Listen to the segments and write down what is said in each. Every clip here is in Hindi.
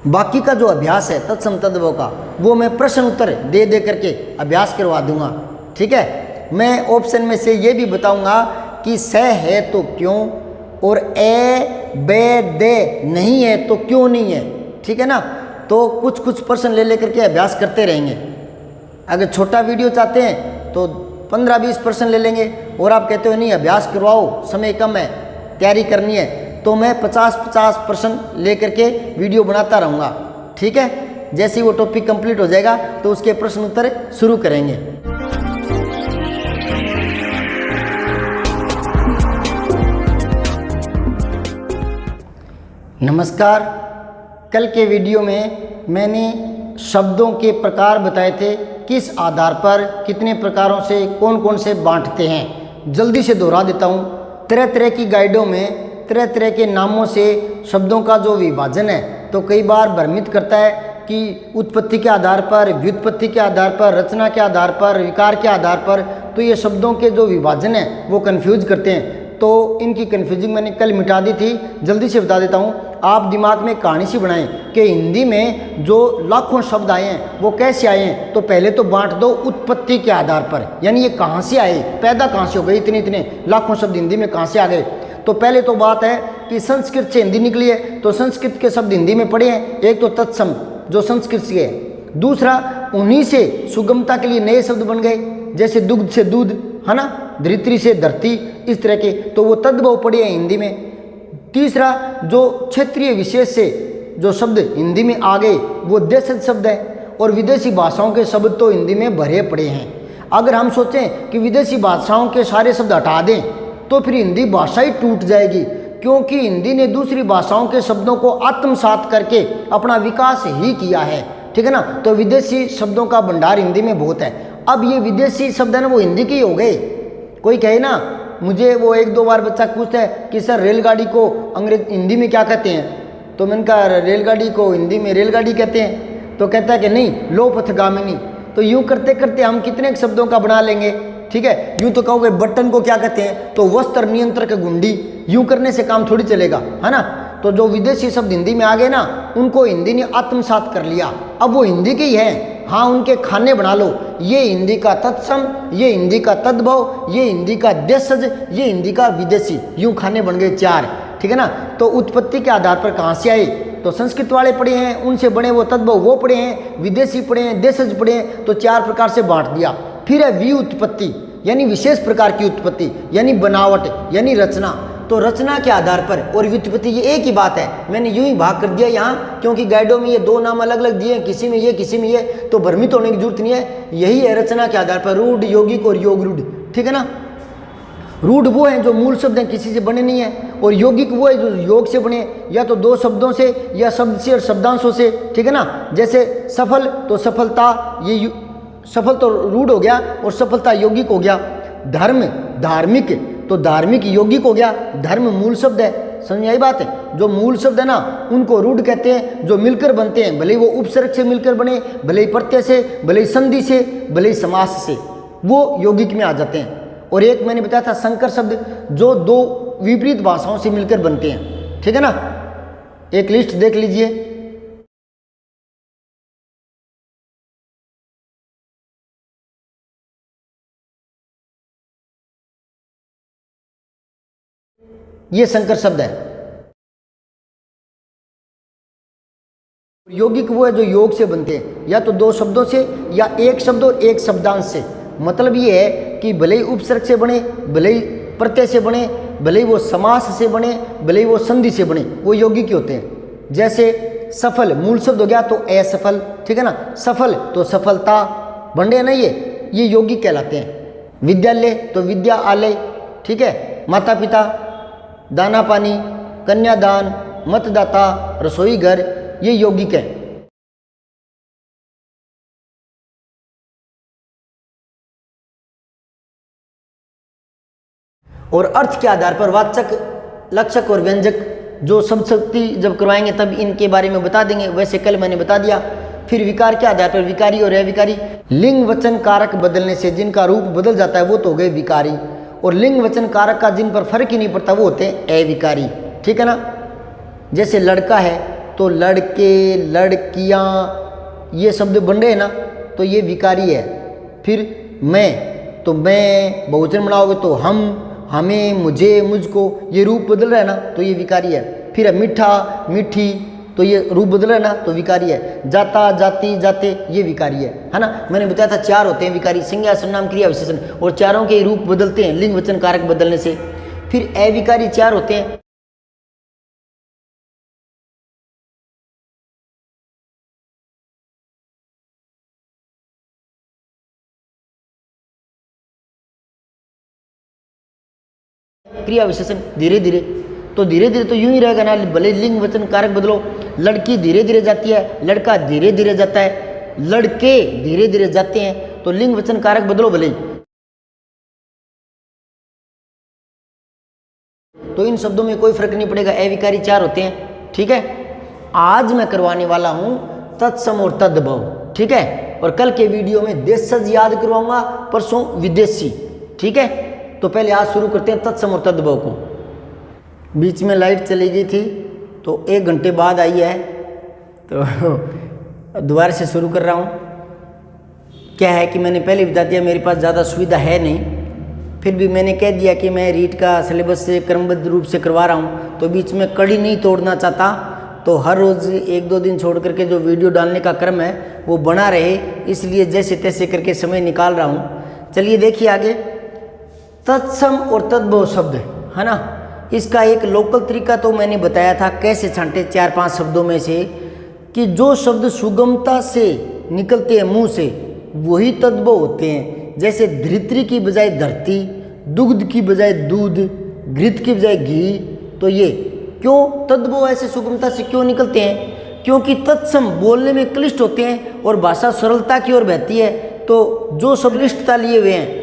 बाकी का जो अभ्यास है तत्सम तद्भव का वो मैं प्रश्न उत्तर दे दे करके अभ्यास करवा दूंगा। ठीक है, मैं ऑप्शन में से ये भी बताऊंगा कि स है तो क्यों और ए बे दे नहीं है तो क्यों नहीं है। ठीक है ना, तो कुछ कुछ प्रश्न ले लेकर के अभ्यास करते रहेंगे। अगर छोटा वीडियो चाहते हैं तो 15-20 प्रश्न ले लेंगे और आप कहते हो नहीं अभ्यास करवाओ समय कम है तैयारी करनी है, तो मैं 50-50 प्रश्न लेकर के वीडियो बनाता रहूँगा। ठीक है, जैसे ही वो टॉपिक कंप्लीट हो जाएगा तो उसके प्रश्न उत्तर शुरू करेंगे। नमस्कार, कल के वीडियो में मैंने शब्दों के प्रकार बताए थे, किस आधार पर कितने प्रकारों से कौन कौन से बांटते हैं। जल्दी से दोहरा देता हूँ। तरह तरह की गाइडों में तरह तरह के नामों से शब्दों का जो विभाजन है तो कई बार भ्रमित करता है कि उत्पत्ति के आधार पर, व्युत्पत्ति के आधार पर, रचना के आधार पर, विकार के आधार पर, तो ये शब्दों के जो विभाजन है वो कंफ्यूज करते हैं। तो इनकी कंफ्यूजिंग मैंने कल मिटा दी थी। जल्दी से बता देता हूँ, आप दिमाग में कहानी सी बनाएं कि हिंदी में जो लाखों शब्द आए हैं वो कैसे आए हैं। तो पहले तो बांट दो उत्पत्ति के आधार पर, यानी ये कहाँ से आए, पैदा कहाँ से हो गए, इतने इतने लाखों शब्द हिंदी में कहाँ से आ गए। तो पहले तो बात है कि संस्कृत से हिंदी निकली है, तो संस्कृत के शब्द हिंदी में पढ़े हैं। एक तो तत्सम जो संस्कृत से है, दूसरा उन्हीं से सुगमता के लिए नए शब्द बन गए, जैसे दुग्ध से दूध, है ना, धरित्री से धरती, इस तरह के, तो वो तद्भव पढ़े हैं हिंदी में। तीसरा जो क्षेत्रीय विशेष से जो शब्द हिंदी में आ गए वो देशज शब्द है, और विदेशी भाषाओं के शब्द तो हिंदी में भरे पड़े हैं। अगर हम सोचें कि विदेशी भाषाओं के सारे शब्द हटा दें तो फिर हिंदी भाषा ही टूट जाएगी, क्योंकि हिंदी ने दूसरी भाषाओं के शब्दों को आत्मसात करके अपना विकास ही किया है। ठीक है ना, तो विदेशी शब्दों का भंडार हिंदी में बहुत है। अब ये विदेशी शब्द है ना वो हिंदी के ही हो गए। कोई कहे ना, मुझे वो 1-2 बार बच्चा पूछता है कि सर रेलगाड़ी को अंग्रेज हिंदी में क्या कहते हैं, तो मैंने कहा रेलगाड़ी को हिंदी में रेलगाड़ी कहते हैं। तो कहता है कि नहीं लोपथगामिनी। तो यूँ करते करते हम कितने शब्दों का बना लेंगे। ठीक है, यूँ तो कहोगे बटन को क्या कहते हैं, तो वस्त्र नियंत्रक गुंडी। यूँ करने से काम थोड़ी चलेगा, है ना। तो जो विदेशी शब्द हिंदी में आ गए ना उनको हिंदी ने आत्मसात कर लिया, अब वो हिंदी के ही हैं। हाँ, उनके खाने बना लो, ये हिंदी का तत्सम, ये हिंदी का तद्भव, ये हिंदी का देशज, ये हिंदी का विदेशी, यूँ खाने बन गए 4। ठीक है ना, तो उत्पत्ति के आधार पर कहाँ से आए, तो संस्कृत वाले पढ़े हैं, उनसे बने वो तद्भव वो पढ़े हैं, विदेशी पढ़े हैं, देशज पढ़े हैं, तो 4 प्रकार से बांट दिया। फिर है व्युत्पत्ति, यानी विशेष प्रकार की उत्पत्ति, यानी बनावट, यानी रचना। तो रचना के आधार पर और व्युत्पत्ति ये एक ही बात है। मैंने यूं ही भाग कर दिया यहाँ, क्योंकि गाइडों में ये 2 नाम अलग अलग दिए हैं, किसी में ये किसी में ये, तो भ्रमित होने की जरूरत नहीं है। यही है रचना के आधार पर, रूढ़, यौगिक और योग रूढ़। ठीक है ना, रूढ़ वो हैं जो मूल शब्द हैं, किसी से बने नहीं है, और यौगिक वो है जो योग से बने, या तो 2 शब्दों से या शब्द से और शब्दांशों से। ठीक है ना, जैसे सफल तो सफलता, ये सफल तो रूढ़ हो गया और सफलता यौगिक हो गया। धर्म धार्मिक तो धार्मिक यौगिक हो गया, धर्म मूल शब्द है। समझ आई बात है। जो मूल शब्द है ना उनको रूढ़ कहते हैं, जो मिलकर बनते हैं, भले ही वो उपसर्ग से मिलकर बने, भले ही प्रत्यय से, भले ही संधि से, भले ही समास से, वो यौगिक में आ जाते हैं। और एक मैंने बताया था संकर शब्द, जो 2 विपरीत भाषाओं से मिलकर बनते हैं। ठीक है ना, एक लिस्ट देख लीजिए। ये संकर शब्द है। यौगिक वो है जो योग से बनते हैं, या तो 2 शब्दों से या एक शब्द और एक शब्दांश से। मतलब ये है कि भले ही उपसर्ग से बने, भले ही प्रत्यय से बने, भले ही वो समास से बने, भले ही वो संधि से बने, वो यौगिक होते हैं। जैसे सफल मूल शब्द हो गया तो असफल। ठीक है ना, सफल तो सफलता, बंडे ना ये यौगिक कहलाते हैं। विद्यालय तो विद्यालय। ठीक है, माता पिता, दाना पानी, कन्यादान, मतदाता, रसोई घर, ये यौगिक है। और अर्थ के आधार पर वाचक, लक्षक और व्यंजक, जो शब्द शक्ति जब करवाएंगे तब इनके बारे में बता देंगे, वैसे कल मैंने बता दिया। फिर विकार के आधार पर विकारी और अविकारी। लिंग वचन कारक बदलने से जिनका रूप बदल जाता है वो तो हो गए विकारी, और लिंग वचन कारक का जिन पर फर्क ही नहीं पड़ता वो होते हैं अविकारी। ठीक है ना, जैसे लड़का है तो लड़के, लड़कियाँ, ये शब्द बन रहे हैं ना, तो ये विकारी है। फिर मैं, तो मैं बहुवचन बनाओगे तो हम, हमें, मुझे, मुझको, ये रूप बदल रहा है ना, तो ये विकारी है। फिर है मीठा, मीठी, तो ये रूप बदल रहा है ना, तो विकारी है। जाता, जाती, जाते, ये विकारी है ना। मैंने बताया था 4 होते हैं विकारी, संज्ञा, सर्वनाम, क्रिया, विशेषण, और चारों के रूप बदलते हैं लिंग, वचन, कारक बदलने से। फिर अविकारी 4 होते हैं। क्रिया, विशेषण धीरे धीरे, तो धीरे धीरे तो यूं ही रहेगा ना, भले लिंग, वचन, कारक बदलो। लड़की धीरे धीरे जाती है, लड़का धीरे धीरे जाता है, लड़के धीरे धीरे जाते हैं, तो लिंग, वचन, कारक बदलो भले। तो इन शब्दों में कोई फर्क नहीं पड़ेगा, अविकारी 4 होते हैं। ठीक है, आज मैं करवाने वाला हूं तत्सम और तद्भव। ठीक है, और कल के वीडियो में देशज याद करवाऊंगा, परसों विदेशी। ठीक है, तो पहले आज शुरू करते हैं तत्सम और तद्भव को। बीच में लाइट चली गई थी, तो 1 घंटे बाद आई है, तो दोबारा से शुरू कर रहा हूँ। क्या है कि मैंने पहले बता दिया, मेरे पास ज़्यादा सुविधा है नहीं, फिर भी मैंने कह दिया कि मैं रीट का सिलेबस से क्रमबद्ध रूप से करवा रहा हूँ, तो बीच में कड़ी नहीं तोड़ना चाहता। तो हर रोज़ 1-2 दिन छोड़ करके जो वीडियो डालने का क्रम है वो बना रहे, इसलिए जैसे तैसे करके समय निकाल रहा हूँ। चलिए देखिए आगे, तत्सम और तद्भव शब्द है ना, इसका एक लोकल तरीका तो मैंने बताया था कैसे छांटे 4-5 शब्दों में से, कि जो शब्द सुगमता से निकलते हैं मुंह से वही तद्भव होते हैं। जैसे धरित्री की बजाय धरती, दुग्ध की बजाय दूध, घृत की बजाय घी, तो ये क्यों तद्भव ऐसे सुगमता से क्यों निकलते हैं? क्योंकि तत्सम बोलने में क्लिष्ट होते हैं और भाषा सरलता की ओर बहती है, तो जो शब्द क्लिष्टता लिए हुए हैं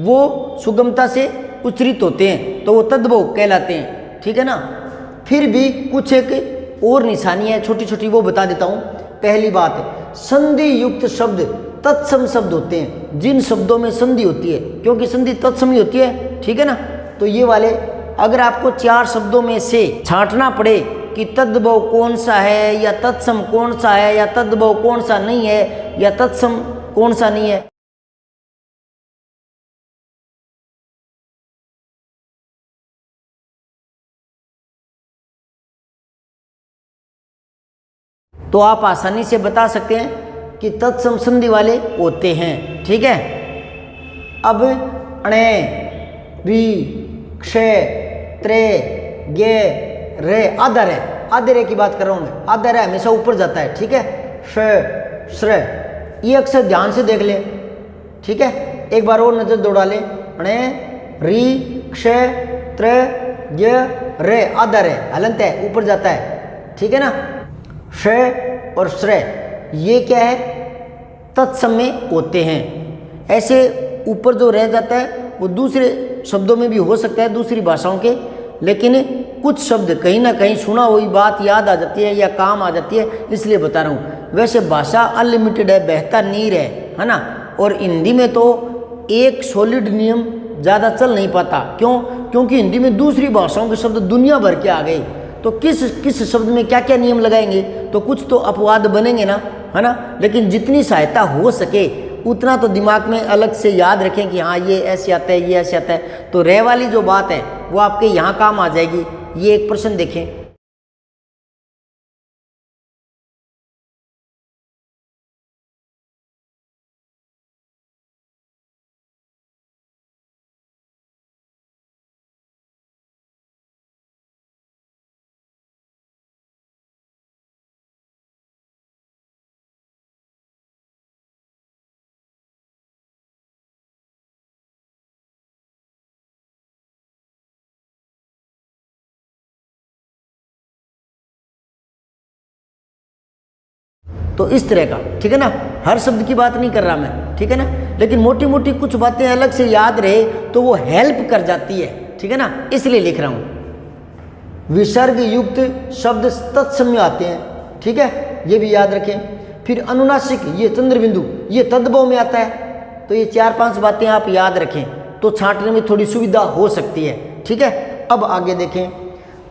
वो सुगमता से उच्चरित होते हैं, तो वो तद्भव कहलाते हैं। ठीक है ना। फिर भी कुछ एक और निशानी है छोटी छोटी, वो बता देता हूँ। पहली बात है, संधि युक्त शब्द तत्सम शब्द होते हैं, जिन शब्दों में संधि होती है, क्योंकि संधि तत्सम ही होती है। ठीक है ना। तो ये वाले, अगर आपको 4 शब्दों में से छांटना पड़े कि तद्भव कौन सा है, या तत्सम कौन सा है, या तद्भव कौन सा नहीं है, या तत्सम कौन सा नहीं है, तो आप आसानी से बता सकते हैं कि तत्सम संधि वाले होते हैं। ठीक है। अब अणे, री, क्षय, त्रे, गे, रे, आदर है, आदर की बात कर रहा हूं मैं। आदर है हमेशा ऊपर जाता है। ठीक है। श, श्र, ये अक्षर ध्यान से देख ले। ठीक है, एक बार और नजर दौड़ा ले। अणे, री, क्षय, त्रे, गे, रे, आदर है, हलंत है, ऊपर जाता है। ठीक है ना। श्रेय और श्रेय ये क्या है, तत्सम में होते हैं। ऐसे ऊपर जो रह जाता है वो दूसरे शब्दों में भी हो सकता है, दूसरी भाषाओं के, लेकिन कुछ शब्द कहीं ना कहीं सुना हुई बात याद आ जाती है या काम आ जाती है, इसलिए बता रहा हूँ। वैसे भाषा अनलिमिटेड है, बहता नीर है ना। और हिंदी में तो एक सॉलिड नियम ज़्यादा चल नहीं पाता। क्यों? क्योंकि हिंदी में दूसरी भाषाओं के शब्द दुनिया भर के आ गए, तो किस शब्द में क्या क्या नियम लगाएंगे, तो कुछ तो अपवाद बनेंगे ना, है ना। लेकिन जितनी सहायता हो सके उतना तो दिमाग में अलग से याद रखें कि हाँ ये ऐसे आता है, ये ऐसे आता है। तो रह वाली जो बात है वो आपके यहाँ काम आ जाएगी। ये एक प्रश्न देखें, तो इस तरह का। ठीक है ना, हर शब्द की बात नहीं कर रहा मैं। ठीक है ना, लेकिन मोटी मोटी कुछ बातें अलग से याद रहे तो वो हेल्प कर जाती है। ठीक है ना, इसलिए लिख रहा हूँ। विसर्ग युक्त शब्द तत्सम में आते हैं। ठीक है, ये भी याद रखें। फिर अनुनासिक, ये चंद्र बिंदु, ये तद्भव में आता है। तो ये 4-5 बातें आप याद रखें तो छांटने में थोड़ी सुविधा हो सकती है। ठीक है, अब आगे देखें।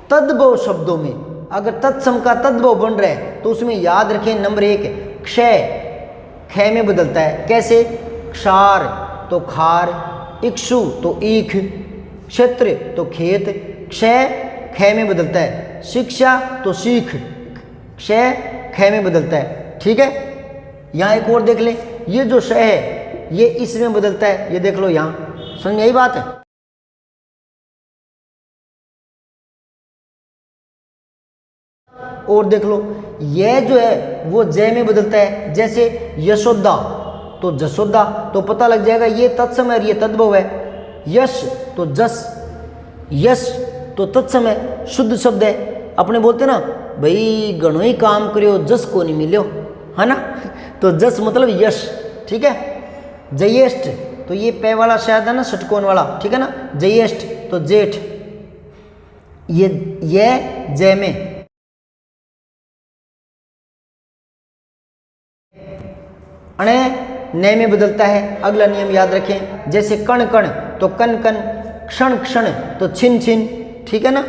तद्भव शब्दों में अगर तत्सम का तद्भव बन रहा है तो उसमें याद रखें नंबर 1 क्षय ख में बदलता है। कैसे? क्षार तो खार, इक्षु तो ईख, क्षेत्र तो खेत, क्षय ख में बदलता है। शिक्षा तो सीख, क्षय ख में बदलता है। ठीक है, यहाँ एक और देख लें, ये जो श है ये इसमें बदलता है, ये देख लो यहाँ। समझ में यही बात है। और देख लो ये जो है वो जय में बदलता है। जैसे यशोदा तो जसोदा, तो पता लग जाएगा ये तत्सम है और ये तद्भव है। यश तो जस, यश तो तत्सम है, शुद्ध शब्द है। अपने बोलते ना भाई घणो ही काम करियो जस को नहीं मिलियो, है ना। तो जस मतलब यश। ठीक है, जयेष्ठ तो ये पै वाला शायद है ना, षटकोण वाला, ठीक है ना। जयेष्ठ तो जेठ, ये जय में। अणे नय में बदलता है। अगला नियम याद रखें, जैसे कण कण तो कन कन, क्षण क्षण तो छिन छिन, ठीक है ना।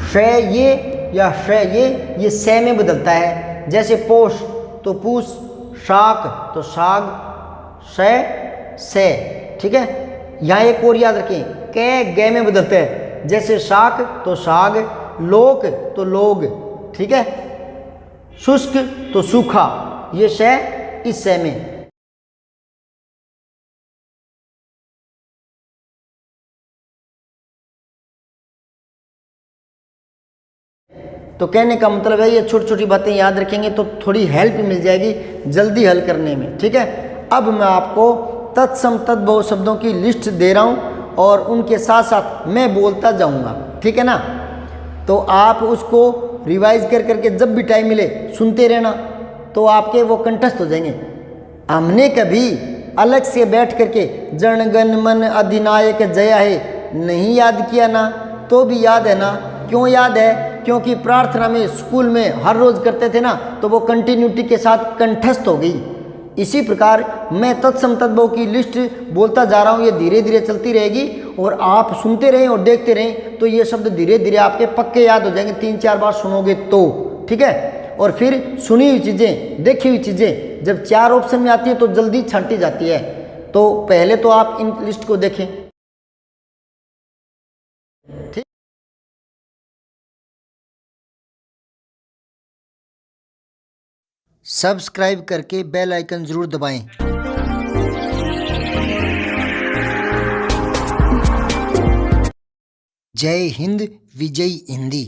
श्रेय ये या श्रेय ये से में बदलता है। जैसे पोष तो पूष, शाक तो साग, शय से, ठीक है। यहाँ एक और याद रखें, कै गे में बदलता है। जैसे शाक तो साग, लोक तो लोग, ठीक है। शुष्क तो सूखा, ये शय इस शय में। तो कहने का मतलब है ये छोटी छोटी बातें याद रखेंगे तो थोड़ी हेल्प मिल जाएगी जल्दी हल करने में, ठीक है। अब मैं आपको तत्सम तद्भव शब्दों की लिस्ट दे रहा हूँ और उनके साथ साथ मैं बोलता जाऊँगा, ठीक है ना। तो आप उसको रिवाइज कर करके जब भी टाइम मिले सुनते रहना, तो आपके वो कंठस्थ हो जाएंगे। हमने कभी अलग से बैठ करके जन गण मन अधिनायक जय है नहीं याद किया ना, तो भी याद है ना। क्यों याद है? क्योंकि प्रार्थना में स्कूल में हर रोज़ करते थे ना, तो वो कंटिन्यूटी के साथ कंठस्थ हो गई। इसी प्रकार मैं तत्सम तद्भव की लिस्ट बोलता जा रहा हूँ, ये धीरे धीरे चलती रहेगी और आप सुनते रहें और देखते रहें तो ये शब्द धीरे धीरे आपके पक्के याद हो जाएंगे। 3-4 बार सुनोगे तो, ठीक है। और फिर सुनी हुई चीज़ें, देखी हुई चीज़ें जब 4 ऑप्शन में आती है तो जल्दी छांटी जाती है। तो पहले तो आप इन लिस्ट को देखें, ठीक। सब्सक्राइब करके बेल आइकन जरूर दबाएं। जय हिंद, विजय हिंदी।